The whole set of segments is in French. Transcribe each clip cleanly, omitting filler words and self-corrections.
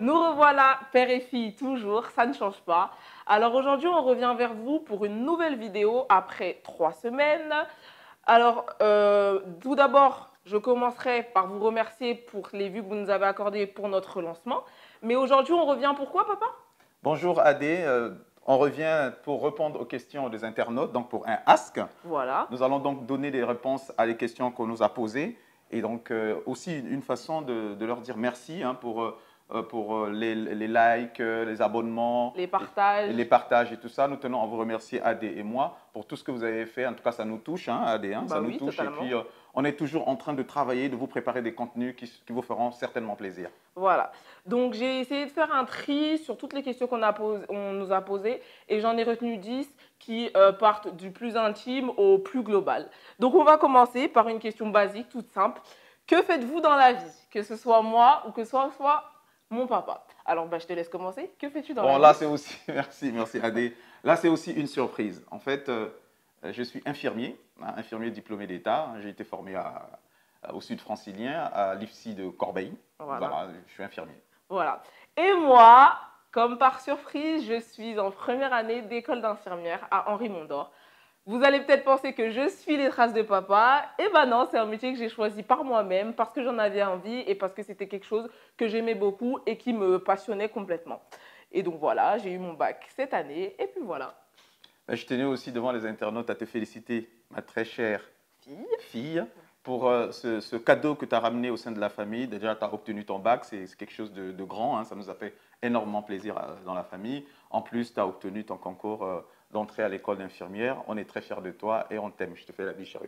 Nous revoilà, père et fille, toujours, ça ne change pas. Alors aujourd'hui, on revient vers vous pour une nouvelle vidéo après 3 semaines. Alors, tout d'abord, je commencerai par vous remercier pour les vues que vous nous avez accordées pour notre lancement. Mais aujourd'hui, on revient pourquoi, papa? Bonjour Adé, on revient pour répondre aux questions des internautes, donc pour un Ask. Voilà. Nous allons donc donner des réponses à les questions qu'on nous a posées et donc aussi une façon de leur dire merci pour les likes, les abonnements, Les partages. les partages et tout ça. Nous tenons à vous remercier Adé et moi pour tout ce que vous avez fait. En tout cas, ça nous touche, hein, Adé, hein, Bah ça nous oui, touche. totalement. Et puis, on est toujours en train de travailler, de vous préparer des contenus qui vous feront certainement plaisir. Voilà. Donc, j'ai essayé de faire un tri sur toutes les questions on nous a posées et j'en ai retenu 10 qui partent du plus intime au plus global. Donc, on va commencer par une question basique, toute simple. Que faites-vous dans la vie? Que ce soit moi ou que ce soit mon papa. Alors, bah, je te laisse commencer. Que fais-tu dans Bon, la là, vie? c'est aussi, merci Adé. Là, c'est aussi une surprise. En fait, je suis infirmier, hein, infirmier diplômé d'État. J'ai été formé au Sud francilien, à l'IFSI de Corbeil. Voilà. Voilà, je suis infirmier. Voilà. Et moi, comme par surprise, je suis en première année d'école d'infirmière à Henri Mondor. Vous allez peut-être penser que je suis les traces de papa. Eh ben non, c'est un métier que j'ai choisi par moi-même parce que j'en avais envie et parce que c'était quelque chose que j'aimais beaucoup et qui me passionnait complètement. Et donc voilà, j'ai eu mon bac cette année et puis voilà. Ben, je tenais aussi devant les internautes à te féliciter, ma très chère Fille. fille, pour ce cadeau que tu as ramené au sein de la famille. Déjà, tu as obtenu ton bac, c'est quelque chose de grand, hein, ça nous a fait énormément plaisir dans la famille. En plus, tu as obtenu ton concours d'entrée à l'école d'infirmière. On est très fiers de toi et on t'aime. Je te fais la bise, chérie.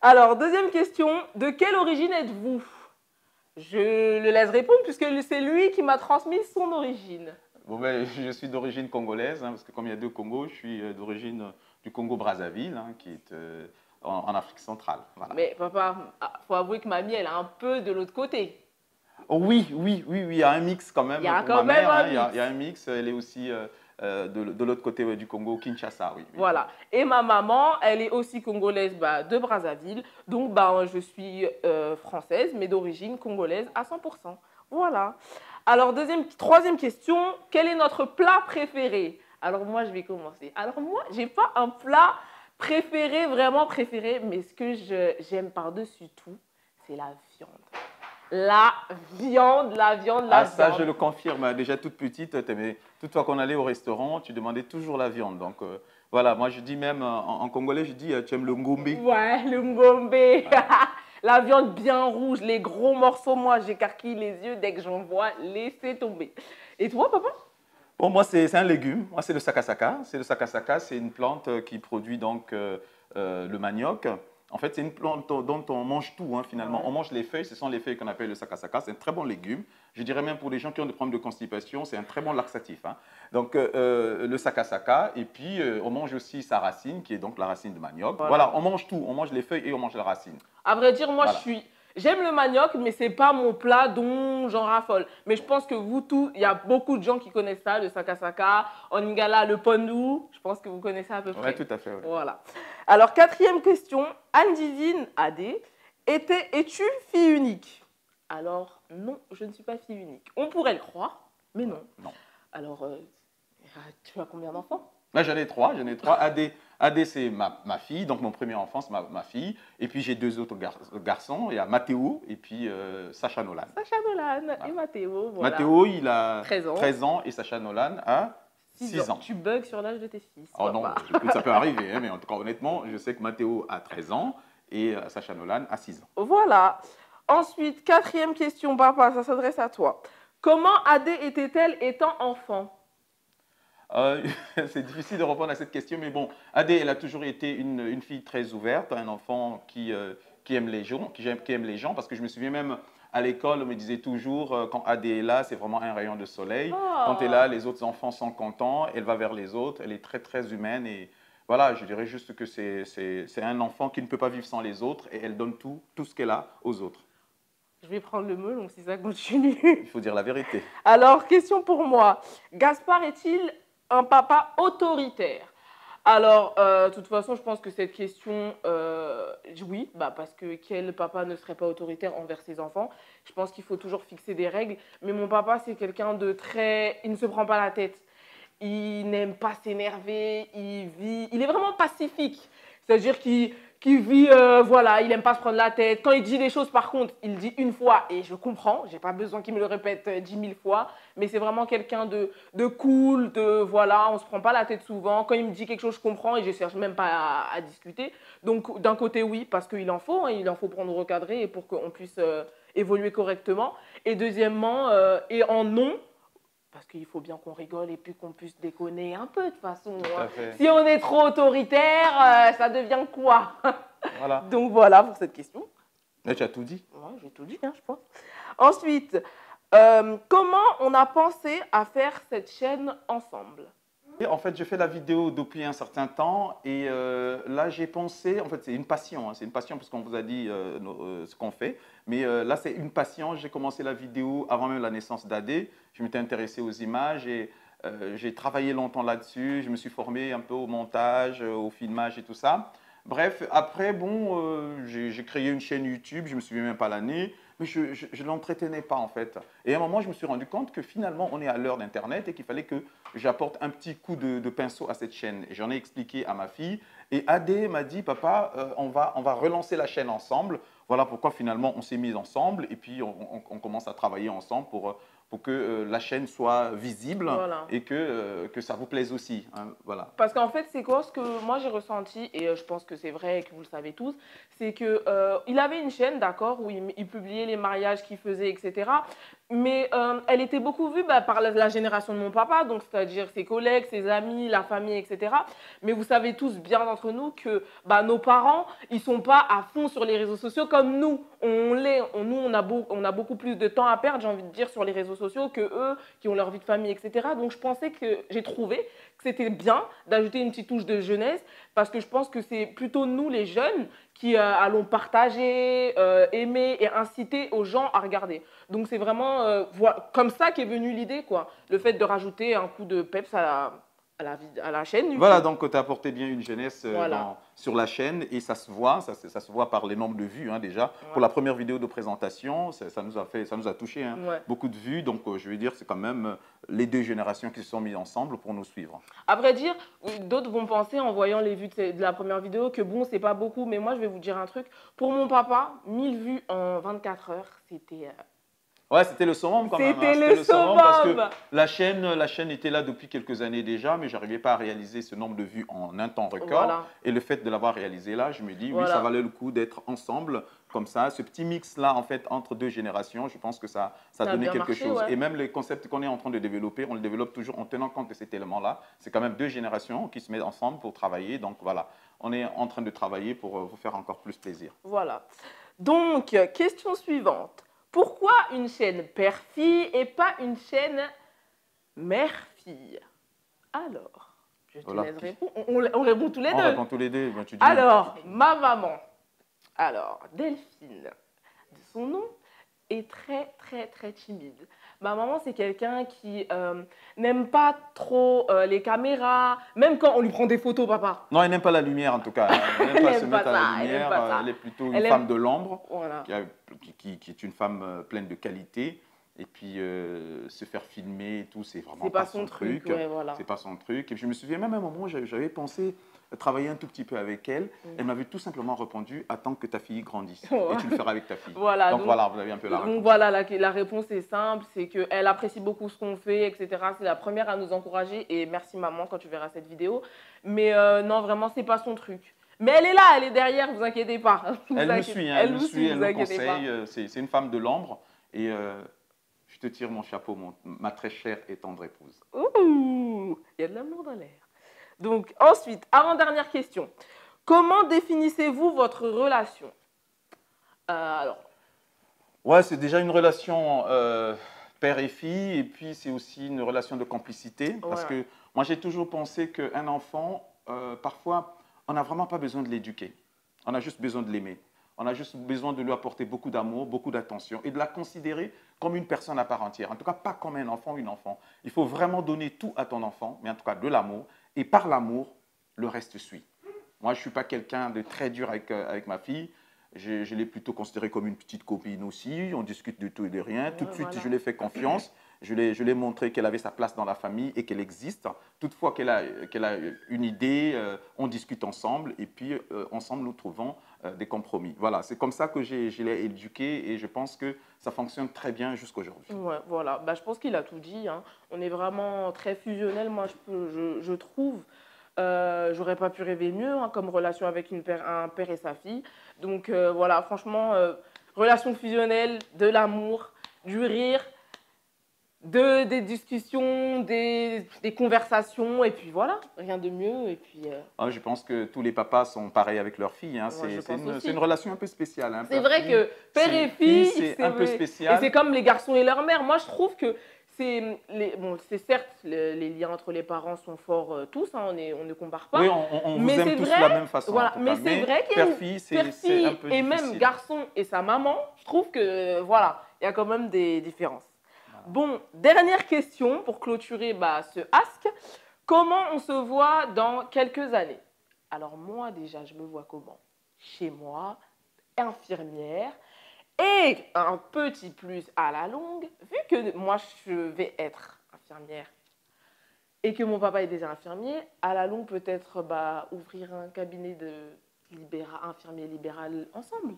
Alors, deuxième question, de quelle origine êtes-vous? Je le laisse répondre puisque c'est lui qui m'a transmis son origine. Bon, ben, je suis d'origine congolaise, hein, parce que comme il y a deux Congos, je suis d'origine du Congo-Brazzaville, hein, qui est en Afrique centrale. Voilà. Mais papa, faut avouer que mamie, elle est un peu de l'autre côté. Oh, oui, il y a un mix quand même Il y a pour quand ma même mère. un Hein, mix. il y a un mix, elle est aussi de l'autre côté du Congo, Kinshasa, oui. Voilà. Et ma maman, elle est aussi congolaise de Brazzaville. Donc, bah, je suis française, mais d'origine congolaise à 100%. Voilà. Alors, troisième question, quel est notre plat préféré? Alors, moi, je vais commencer. Alors, moi, j'ai pas un plat préféré, vraiment préféré, mais ce que j'aime par-dessus tout, c'est la viande. La viande, la viande, la Ah, ça, je viande. le confirme. Déjà toute petite, toute fois qu'on allait au restaurant, tu demandais toujours la viande. Donc, voilà, moi, je dis même en congolais, je dis, tu aimes le ngombe. Ouais, le ngombe. La viande bien rouge, les gros morceaux, moi, j'écarquille les yeux dès que j'en vois, laissez tomber. Et toi, papa? Bon, moi, c'est un légume. Moi, c'est le sakasaka. C'est le sakasaka, c'est une plante qui produit donc le manioc. En fait, c'est une plante dont on mange tout, hein, finalement. Ouais. On mange les feuilles, ce sont les feuilles qu'on appelle le sakasaka. C'est un très bon légume. Je dirais même pour les gens qui ont des problèmes de constipation, c'est un très bon laxatif. Hein. Donc, le sakasaka, et puis on mange aussi sa racine, qui est donc la racine de manioc. Voilà, on mange tout. On mange les feuilles et on mange la racine. À vrai dire, moi, Voilà. j'aime le manioc, mais c'est pas mon plat dont j'en raffole. Mais je pense que vous tous, il y a beaucoup de gens qui connaissent ça, le sakasaka, en lingala, le pondu. Je pense que vous connaissez à peu près. Oui, tout à fait. Ouais. Voilà. Alors, quatrième question. Anne-Divine Adé, es-tu fille unique? Alors, non, je ne suis pas fille unique. On pourrait le croire, mais non. Non. Alors, tu as combien d'enfants? Là, j'en ai trois. AD, c'est ma fille, donc mon premier enfant, c'est ma fille. Et puis, j'ai deux autres garçons. Il y a Mathéo et puis Sacha Nolan. Sacha Nolan Voilà. et Mathéo. Voilà. Mathéo, il a 13 ans et Sacha Nolan a 6 ans. Tu bugs sur l'âge de tes fils. Oh non, écoute, ça peut arriver, hein, mais en tout cas, honnêtement, je sais que Mathéo a 13 ans et Sacha Nolan a 6 ans. Voilà. Ensuite, quatrième question, papa, ça s'adresse à toi. Comment Adé était-elle étant enfant? C'est difficile de répondre à cette question, mais bon, Adé, elle a toujours été une fille très ouverte, un enfant qui aime les gens, qui aime les gens, parce que je me souviens même à l'école, on me disait toujours, quand Adé est là, c'est vraiment un rayon de soleil. Oh. Quand elle est là, les autres enfants sont contents, elle va vers les autres, elle est très, très humaine. Et voilà, je dirais juste que c'est un enfant qui ne peut pas vivre sans les autres et elle donne tout ce qu'elle a aux autres. Je vais prendre le melon si ça continue. Il faut dire la vérité. Alors, question pour moi. Gaspard est-il un papa autoritaire? Alors, de toute façon, je pense que cette question, oui, bah, parce que quel papa ne serait pas autoritaire envers ses enfants? Je pense qu'il faut toujours fixer des règles. Mais mon papa, c'est quelqu'un de très... Il ne se prend pas la tête. Il n'aime pas s'énerver, il est vraiment pacifique. C'est-à-dire qu'il vit, voilà, il n'aime pas se prendre la tête. Quand il dit des choses, par contre, il dit une fois et je comprends. J'ai pas besoin qu'il me le répète 10 000 fois. Mais c'est vraiment quelqu'un de cool, voilà, on se prend pas la tête souvent. Quand il me dit quelque chose, je comprends et je cherche même pas à discuter. Donc, d'un côté, oui, parce qu'il en faut, hein, il en faut pour nous recadrer et pour qu'on puisse évoluer correctement. Et deuxièmement, et en non, parce qu'il faut bien qu'on rigole et puis qu'on puisse déconner un peu de toute façon, Tout hein. à fait. Si on est trop autoritaire, ça devient quoi? Voilà. Donc voilà pour cette question. Mais tu as tout dit. Ouais, j'ai tout dit, hein, je pense. Ensuite, comment on a pensé à faire cette chaîne ensemble? Et en fait, je fais la vidéo depuis un certain temps et là, j'ai pensé, en fait, c'est une passion, hein, c'est une passion parce qu'on vous a dit ce qu'on fait, mais là, c'est une passion. J'ai commencé la vidéo avant même la naissance d'Adé. Je m'étais intéressé aux images et j'ai travaillé longtemps là-dessus. Je me suis formé un peu au montage, au filmage et tout ça. Bref, après, bon, j'ai créé une chaîne YouTube, je ne me souviens même pas l'année, mais je ne l'entretenais pas en fait. Et à un moment, je me suis rendu compte que finalement, on est à l'heure d'Internet et qu'il fallait que j'apporte un petit coup de pinceau à cette chaîne. Et j'en ai expliqué à ma fille. Et Adé m'a dit, papa, on va relancer la chaîne ensemble. Voilà pourquoi finalement on s'est mis ensemble et puis on commence à travailler ensemble pour que la chaîne soit visible Voilà. et que ça vous plaise aussi, hein, voilà. Parce qu'en fait, c'est quoi ce que moi j'ai ressenti, et je pense que c'est vrai et que vous le savez tous, c'est que il avait une chaîne, d'accord, où il publiait les mariages qu'il faisait, etc. Mais elle était beaucoup vue bah, par la génération de mon papa, donc c'est-à-dire ses collègues, ses amis, la famille, etc. Mais vous savez tous bien d'entre nous que bah, nos parents, ils sont pas à fond sur les réseaux sociaux comme nous. Nous, on a beaucoup plus de temps à perdre, j'ai envie de dire, sur les réseaux sociaux que eux, qui ont leur vie de famille, etc. Donc je pensais que j'ai trouvé que c'était bien d'ajouter une petite touche de jeunesse parce que je pense que c'est plutôt nous les jeunes qui allons partager, aimer et inciter aux gens à regarder. Donc c'est vraiment comme ça qu'est venue l'idée, quoi. Le fait de rajouter un coup de peps à la chaîne YouTube. Voilà, donc tu as apporté bien une jeunesse Voilà. sur la chaîne et ça se voit, ça se voit par les nombres de vues hein, déjà. Ouais. Pour la première vidéo de présentation, ça nous a touché, hein, Ouais. beaucoup de vues. Donc je veux dire, c'est quand même les deux générations qui se sont mises ensemble pour nous suivre. À vrai dire, d'autres vont penser en voyant les vues de la première vidéo que bon, c'est pas beaucoup, mais moi je vais vous dire un truc. Pour mon papa, 1000 vues en 24 heures, c'était... Ouais, c'était le summum quand même. C'était Hein. le summum parce que summum. la chaîne était là depuis quelques années déjà, mais je n'arrivais pas à réaliser ce nombre de vues en un temps record. Voilà. Et le fait de l'avoir réalisé là, je me dis, Voilà. oui, ça valait le coup d'être ensemble comme ça. Ce petit mix-là, en fait, entre deux générations, je pense que ça donnait quelque marché, chose. ouais. Et même les concepts qu'on est en train de développer, on le développe toujours en tenant compte de cet élément-là. C'est quand même deux générations qui se mettent ensemble pour travailler. Donc voilà, on est en train de travailler pour vous faire encore plus plaisir. Voilà. Donc, question suivante. Pourquoi une chaîne père-fille et pas une chaîne mère-fille? Alors, je te Voilà. laisse répondre. On répond tous les On deux. répond tous les deux. Ben, tu dis, Alors, ma maman. Alors, Delphine, de son nom, est très, très, très timide. Ma maman, c'est quelqu'un qui n'aime pas trop les caméras, même quand on lui prend des photos, papa. non, elle n'aime pas la lumière en tout cas. Elle n'aime pas Elle se aime pas mettre à ça, la elle aime lumière. pas ça. Elle est plutôt une Elle aime- femme de l'ombre, Voilà. qui est une femme pleine de qualité. Et puis se faire filmer et tout, c'est vraiment C'est pas son truc, truc. ouais, voilà. C'est pas son truc. Et je me souviens même à un moment, j'avais pensé travailler un tout petit peu avec elle. Elle m'avait tout simplement répondu, attends que ta fille grandisse. Et tu le feras avec ta fille. Voilà, donc voilà, vous avez un peu la réponse. Donc voilà, la réponse est simple, c'est qu'elle apprécie beaucoup ce qu'on fait, etc. C'est la première à nous encourager et merci maman quand tu verras cette vidéo. Mais non, vraiment, c'est pas son truc. Mais elle est là, elle est derrière, vous inquiétez pas. Elle me suit, hein, elle me suit, elle vous me inquiétez pas. conseille. C'est une femme de l'ombre. Et je te tire mon chapeau, ma très chère et tendre épouse. Ouh, il y a de l'amour dans l'air. Donc ensuite, avant-dernière question. Comment définissez-vous votre relation? Alors, Ouais, c'est déjà une relation père et fille, et puis c'est aussi une relation de complicité. Parce voilà. que moi, j'ai toujours pensé qu'un enfant, parfois, on n'a vraiment pas besoin de l'éduquer. On a juste besoin de l'aimer. On a juste besoin de lui apporter beaucoup d'amour, beaucoup d'attention et de la considérer comme une personne à part entière. En tout cas, pas comme un enfant ou une enfant. Il faut vraiment donner tout à ton enfant, mais en tout cas de l'amour. Et par l'amour, le reste suit. Moi, je ne suis pas quelqu'un de très dur avec ma fille. Je l'ai plutôt considérée comme une petite copine aussi. On discute de tout et de rien. Ouais, Tout de suite, voilà. je lui ai fait confiance. Je lui ai montré qu'elle avait sa place dans la famille et qu'elle existe. Toutefois qu'elle a une idée, on discute ensemble et puis ensemble, nous trouvons des compromis. Voilà, c'est comme ça que je l'ai éduquée et je pense que ça fonctionne très bien jusqu'aujourd'hui. Ouais, voilà. Bah, je pense qu'il a tout dit, hein. On est vraiment très fusionnel, moi, je trouve. J'aurais pas pu rêver mieux, hein, comme relation avec un père et sa fille. Donc voilà, franchement, relation fusionnelle, de l'amour, du rire, des discussions, des conversations, et puis voilà, rien de mieux. Et puis, Ah, je pense que tous les papas sont pareils avec leurs filles, hein. moi, je pense C'est aussi. une relation un peu spéciale, hein. C'est vrai que père et fille, C'est un peu et c'est spécial. comme les garçons et leur mère. Moi, je trouve que bon, c'est certes, les liens entre les parents sont forts tous, hein, on ne compare pas. Oui, on vous Mais aime c'est tous de vrai, la même façon, en voilà, tout mais cas. c'est vrai qu'il y a une père-fille, c'est père-fille un peu et même difficile. garçon et sa maman, je trouve que voilà, il y a quand même des différences. Voilà. Bon, dernière question pour clôturer ce ask. Comment on se voit dans quelques années? Alors moi déjà, je me vois comment? Chez moi, infirmière. Et un petit plus à la longue, vu que moi je vais être infirmière et que mon papa est déjà infirmier, à la longue peut-être ouvrir un cabinet de infirmier libéral ensemble.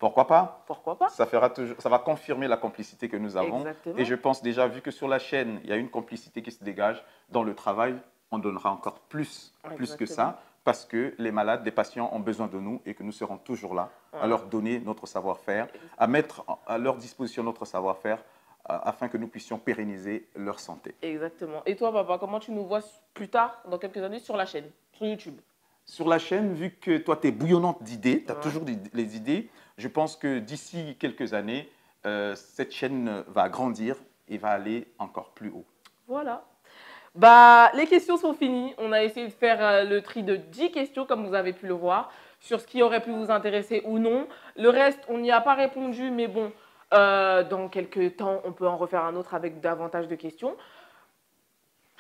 Pourquoi pas? Pourquoi pas? Ça va confirmer la complicité que nous avons. Exactement. Et je pense déjà, vu que sur la chaîne, il y a une complicité qui se dégage, dans le travail, on donnera encore plus que Exactement. ça, parce que les malades, les patients ont besoin de nous et que nous serons toujours là Voilà. à leur donner notre savoir-faire, à mettre à leur disposition notre savoir-faire, afin que nous puissions pérenniser leur santé. Exactement. Et toi, papa, comment tu nous vois plus tard, dans quelques années, sur la chaîne, sur YouTube? Sur la chaîne, vu que toi, tu es bouillonnante d'idées, tu as Ouais. toujours les idées, je pense que d'ici quelques années, cette chaîne va grandir et va aller encore plus haut. Voilà. Les questions sont finies. On a essayé de faire le tri de 10 questions, comme vous avez pu le voir, sur ce qui aurait pu vous intéresser ou non. Le reste, on n'y a pas répondu, mais bon, dans quelques temps, on peut en refaire un autre avec davantage de questions.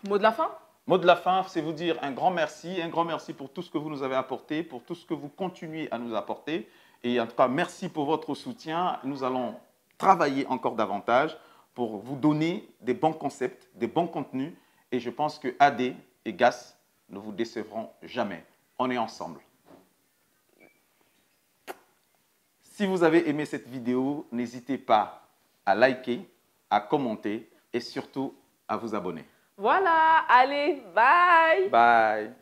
Mot de la fin? Mot de la fin, c'est vous dire un grand merci pour tout ce que vous nous avez apporté, pour tout ce que vous continuez à nous apporter. Et en tout cas, merci pour votre soutien. Nous allons travailler encore davantage pour vous donner des bons concepts, des bons contenus. Et je pense que AD et GAS ne vous décevront jamais. On est ensemble. Si vous avez aimé cette vidéo, n'hésitez pas à liker, à commenter et surtout à vous abonner. Voilà, allez, bye! Bye!